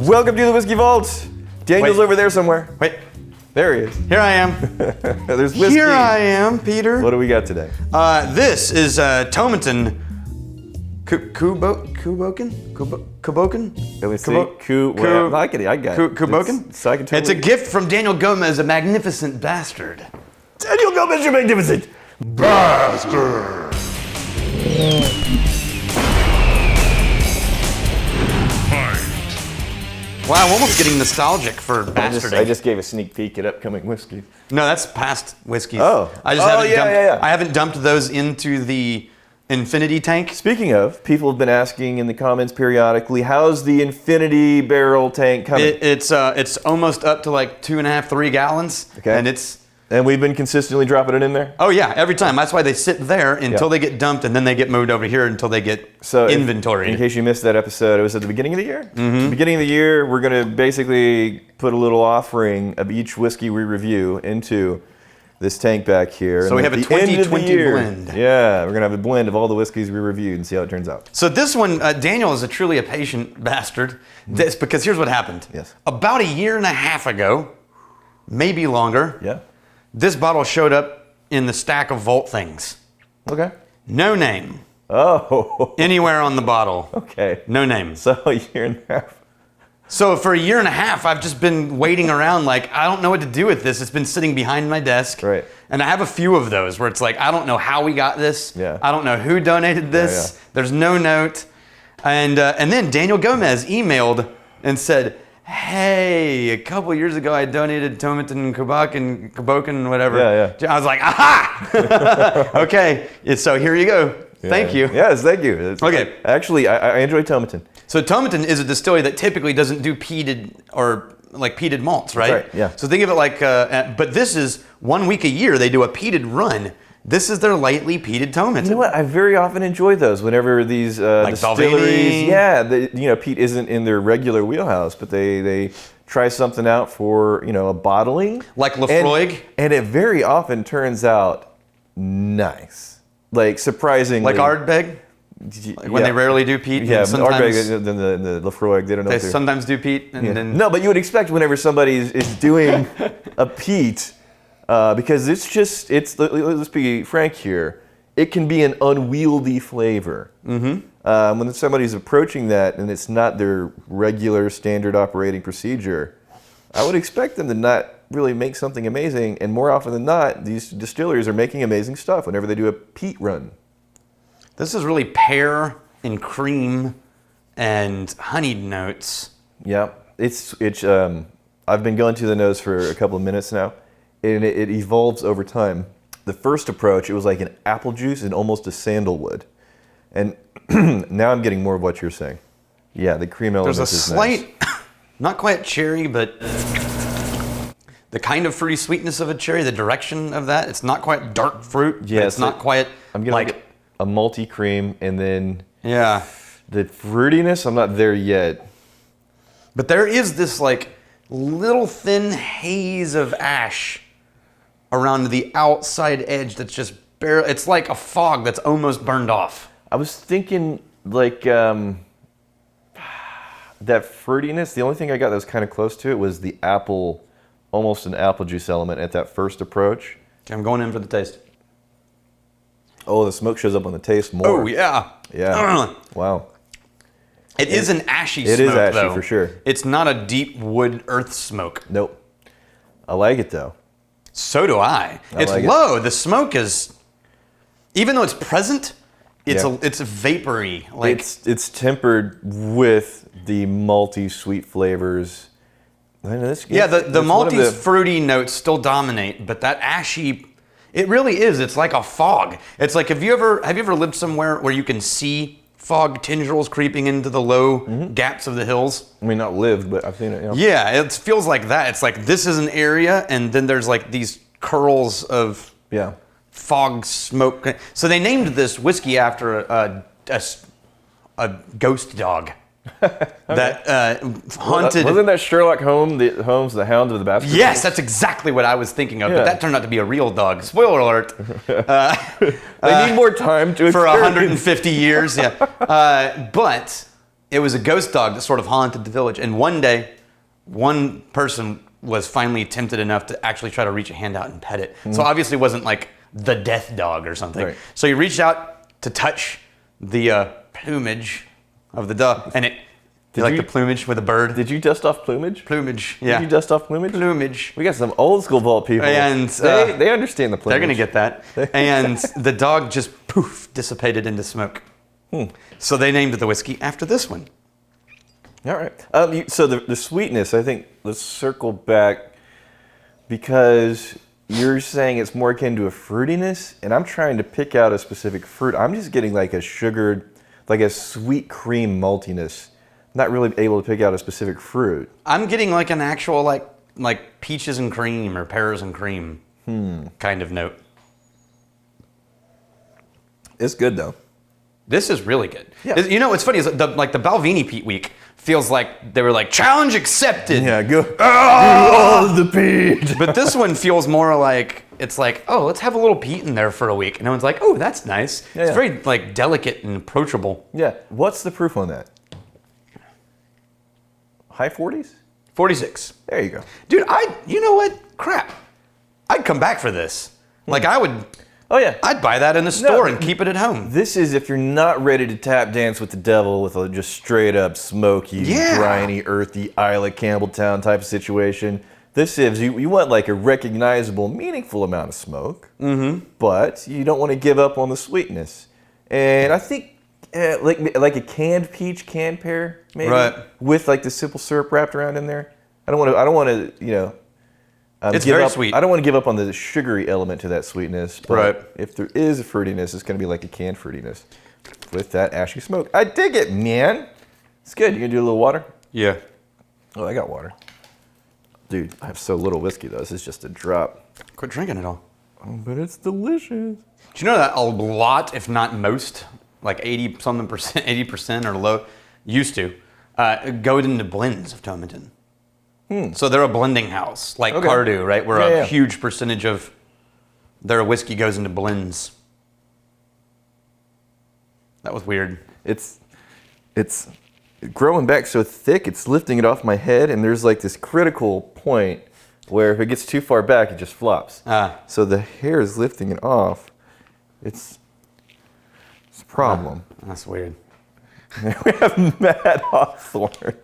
Welcome to the Whiskey Vault. Daniel's over there somewhere. Wait. There he is. Here I am. There's whiskey. Here I am, Peter. What do we got today? This is Tomatin. Bòcan? Let me see. I got it. Bòcan? It's a gift from Daniel Gomez, a magnificent bastard. Daniel Gomez, you're magnificent. Bastard. Wow, I'm almost getting nostalgic for bastarding. I just gave a sneak peek at upcoming whiskey. No, that's past whiskeys. Oh. I haven't dumped those into the infinity tank. Speaking of, people have been asking in the comments periodically, how's the infinity barrel tank coming? It's almost up to like 2.5, 3 gallons. Okay. And we've been consistently dropping it in there? Oh yeah, every time. That's why they sit there until they get dumped, and then they get moved over here until they get inventoried. In case you missed that episode, it was at the beginning of the year? Mm-hmm. At the beginning of the year, we're going to basically put a little offering of each whiskey we review into this tank back here. So we have a 2020 blend. Yeah, we're going to have a blend of all the whiskeys we reviewed and see how it turns out. So this one, Daniel is truly a patient bastard. This, because here's what happened. Yes. About 1.5 years ago, maybe longer, this bottle showed up in the stack of vault things. Okay. No name. Oh. Anywhere on the bottle. Okay. No name. So 1.5 years. So for 1.5 years, I've just been waiting around like, I don't know what to do with this. It's been sitting behind my desk. Right. And I have a few of those where it's like, I don't know how we got this. Yeah. I don't know who donated this. Yeah. There's no note. And then Daniel Gomez emailed and said, hey, a couple years ago I donated Tomatin, Bòcan, whatever. Yeah. I was like, aha! Okay, so here you go. Yeah. Thank you. Yes, thank you. Okay. Actually, I enjoy Tomatin. So Tomatin is a distillery that typically doesn't do peated or like peated malts, right? That's right, yeah. So think of it like, but this is 1 week a year they do a peated run. This is their lightly peated Tomatin. You know what? I very often enjoy those whenever these like distilleries, peat isn't in their regular wheelhouse, but they try something out for a bottling, like Lefroy, and it very often turns out nice, like surprisingly, like Ardbeg. Like when they rarely do peat. Yeah, sometimes Ardbeg than the Lefroy, they don't know. They sometimes do peat, and then no, but you would expect whenever somebody is doing a peat. Because let's be frank here, it can be an unwieldy flavor. Mm-hmm. When somebody's approaching that and it's not their regular standard operating procedure, I would expect them to not really make something amazing. And more often than not, these distilleries are making amazing stuff whenever they do a peat run. This is really pear and cream and honeyed notes. Yeah, I've been going to the nose for a couple of minutes now. And it evolves over time. The first approach, it was like an apple juice and almost a sandalwood. And now I'm getting more of what you're saying. Yeah, the cream element is nice. There's a slight, not quite cherry, but the kind of fruity sweetness of a cherry, the direction of that. It's not quite dark fruit. Yeah, it's not quite I'm getting like a malty cream, and then the fruitiness, I'm not there yet. But there is this like little thin haze of ash around the outside edge that's just barely, it's like a fog that's almost burned off. I was thinking like that fruitiness, the only thing I got that was kind of close to it was the apple, almost an apple juice element at that first approach. Okay, I'm going in for the taste. Oh, the smoke shows up on the taste more. Oh, yeah. Yeah. Wow. It is an ashy smoke, It is ashy, though. for sure. It's not a deep wood earth smoke. Nope. I like it, though. So do I. It's like low. The smoke is, even though it's present, it's vapory. Like it's tempered with the malty sweet flavors. The malty fruity notes still dominate, but that ashy, it really is. It's like a fog. It's like, have you ever lived somewhere where you can see fog tendrils creeping into the low gaps of the hills? I mean, not lived, but I've seen it. Yeah, it feels like that. It's like this is an area, and then there's like these curls of fog smoke. So they named this whiskey after a ghost dog. that haunted. Wasn't that Sherlock Holmes, the Hound of the Baskervilles? Yes, that's exactly what I was thinking of. Yeah. But that turned out to be a real dog. Spoiler alert. They need more time to for 150 years. Yeah, but it was a ghost dog that sort of haunted the village. And one day, one person was finally tempted enough to actually try to reach a hand out and pet it. So obviously it wasn't like the death dog or something. Right. So he reached out to touch the plumage of the dog. And the plumage with a bird? Did you dust off plumage? Plumage, yeah. Did you dust off plumage? Plumage. We got some old school vault people. And they understand the plumage. They're going to get that. And the dog just poof, dissipated into smoke. So they named the whiskey after this one. All right. So the sweetness, I think, let's circle back because you're saying it's more akin to a fruitiness, and I'm trying to pick out a specific fruit. I'm just getting like a sugared, like a sweet cream maltiness. Not really able to pick out a specific fruit. I'm getting like an actual like peaches and cream or pears and cream kind of note. It's good though. This is really good. Yeah. You know what's funny is the Balvenie Peat Week feels like they were like challenge accepted. Yeah, go all the peat. But this one feels more like it's like, oh, let's have a little peat in there for a week, and everyone's like, oh, that's nice. Yeah, it's very like delicate and approachable. Yeah. What's the proof on that? High 40s? 46. There you go. Dude, you know what? Crap. I'd come back for this. Like I would. Oh yeah. I'd buy that in the store and keep it at home. This is if you're not ready to tap dance with the devil with a just straight up smoky, briny, earthy Isla Campbelltown type of situation. This is you want like a recognizable, meaningful amount of smoke, but you don't want to give up on the sweetness. And I think like a canned peach, canned pear, maybe, with like the simple syrup wrapped around in there. I don't want to, it's very sweet. I don't want to give up on the sugary element to that sweetness. But if there is a fruitiness, it's going to be like a canned fruitiness with that ashy smoke. I dig it, man. It's good. You gonna do a little water? Yeah. Oh, I got water. Dude, I have so little whiskey though. This is just a drop. Quit drinking it all. Oh, but it's delicious. Do you know that a lot, if not most, like 80% or low, used to go into blends of Tomatin. So they're a blending house, like Cardew, right? Where a huge percentage of their whiskey goes into blends. That was weird. It's growing back so thick, it's lifting it off my head, and there's like this critical point where if it gets too far back, it just flops. So the hair is lifting it off. It's a problem. That's weird. We have Matt Hawthorne.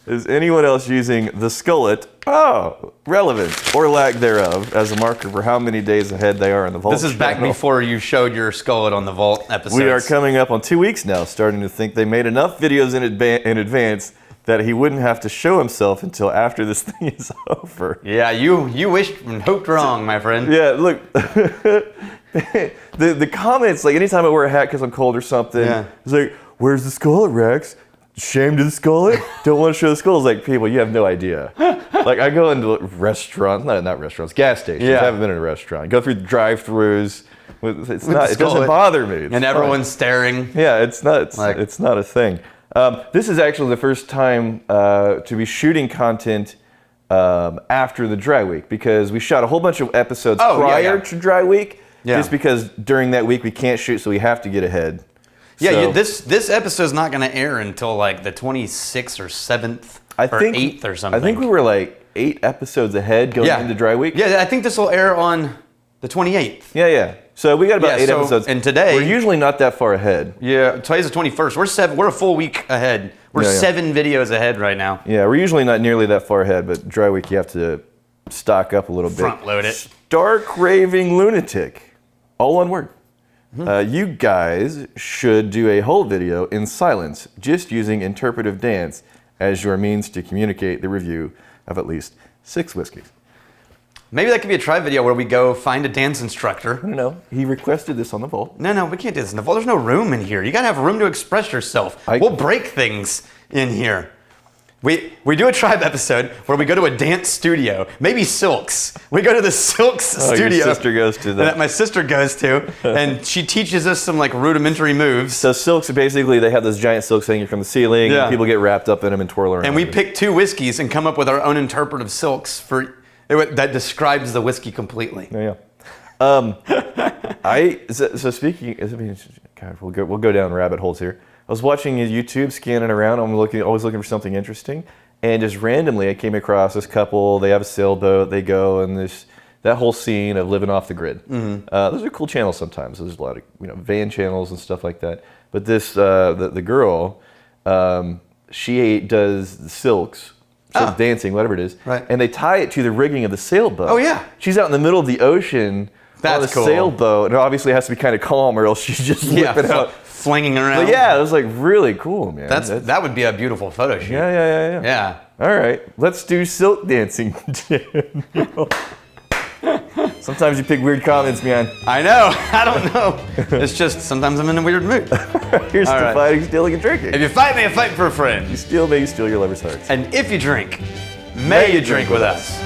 Is anyone else using the skullet? Oh, relevant or lack thereof as a marker for how many days ahead they are in the vault. This is back before you showed your skullet on the vault episode. We are coming up on 2 weeks now, starting to think they made enough videos in advance that he wouldn't have to show himself until after this thing is over. Yeah, you wished and hoped wrong, my friend. Yeah, look, the comments, like anytime I wear a hat because I'm cold or something, it's like, where's the skullet, Rex? Shame to the skullet? Don't want to show the skull? It's like, people, you have no idea. Like, I go into restaurants, not restaurants, gas stations. I haven't been in a restaurant. Go through the drive-thrus. It doesn't bother me. And everyone's staring. Yeah, it's not a thing. This is actually the first time to be shooting content after the dry week, because we shot a whole bunch of episodes prior to dry week, just because during that week we can't shoot, so we have to get ahead. Yeah, this episode's not going to air until like the 26th or 7th or 8th or something. I think we were like 8 episodes ahead going into dry week. Yeah, I think this will air on the 28th. Yeah. So we got about 8 episodes. And today... We're usually not that far ahead. Yeah, today's the 21st. We're a full week ahead. We're 7 videos ahead right now. Yeah, we're usually not nearly that far ahead, but dry week you have to stock up a little bit. Front load it. Stark Raving Lunatic. All one word. You guys should do a whole video in silence, just using interpretive dance as your means to communicate the review of at least 6 whiskeys. Maybe that could be a try video where we go find a dance instructor. No, he requested this on the vault. No, we can't do this in the vault. There's no room in here. You gotta have room to express yourself. We'll break things in here. We do a tribe episode where we go to a dance studio, maybe Silks. We go to the Silks studio. Your sister goes to that my sister goes to, and she teaches us some like rudimentary moves. So Silks, basically, they have those giant silks hanging from the ceiling, and people get wrapped up in them and twirl around. And we pick 2 whiskeys and come up with our own interpretive silks that describes the whiskey completely. Yeah. So speaking, God, we'll go down rabbit holes here. I was watching YouTube, scanning around. I'm always looking for something interesting, and just randomly I came across this couple. They have a sailboat. They go and that whole scene of living off the grid. Those are cool channels sometimes. There's a lot of van channels and stuff like that. But this the girl, she does the silk dancing, whatever it is, right. And they tie it to the rigging of the sailboat. Oh yeah, she's out in the middle of the ocean. That's on a cool. Sailboat, and it obviously has to be kind of calm, or else she's just flipping out, flinging around. But yeah, it was like really cool, man. That would be a beautiful photo shoot. Yeah. All right, let's do silk dancing. Sometimes you pick weird comments, man. I know. I don't know. It's just sometimes I'm in a weird mood. Here's to fighting, stealing, and drinking. If you fight me, I fight for a friend. You steal me, you steal your lover's hearts. And if you drink, may you drink with us.